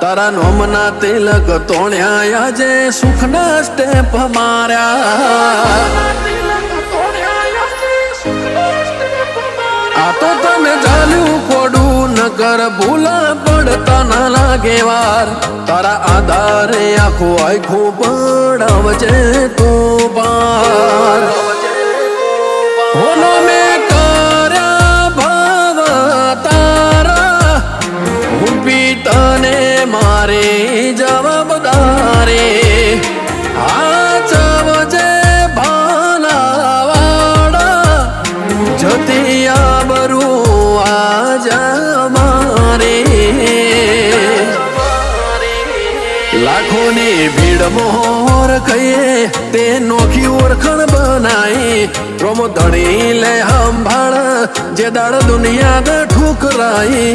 તારા નોમના તિલક તોણ્યા આજે સુખના સ્ટેપ માર્યા આ તો તને ચાલ્યું કોડું નગર ભૂલા પડતા ના લાગે વાર તારા આધારે આખું આખું પડાવજે તું પાર હોનો મેં કર્યા ભાવ તારા હું પિતાને મારે જવાબદારે આ ચવજે ભાલાવાડા જતી આબરૂ આજ મારે લાખોની ભીડ મોર કહીએ તે નોખી ઓળખણ બનાઈ પ્રોમ ધણી લે સંભાળ જે દાડ દુનિયા ઠુકરાઈ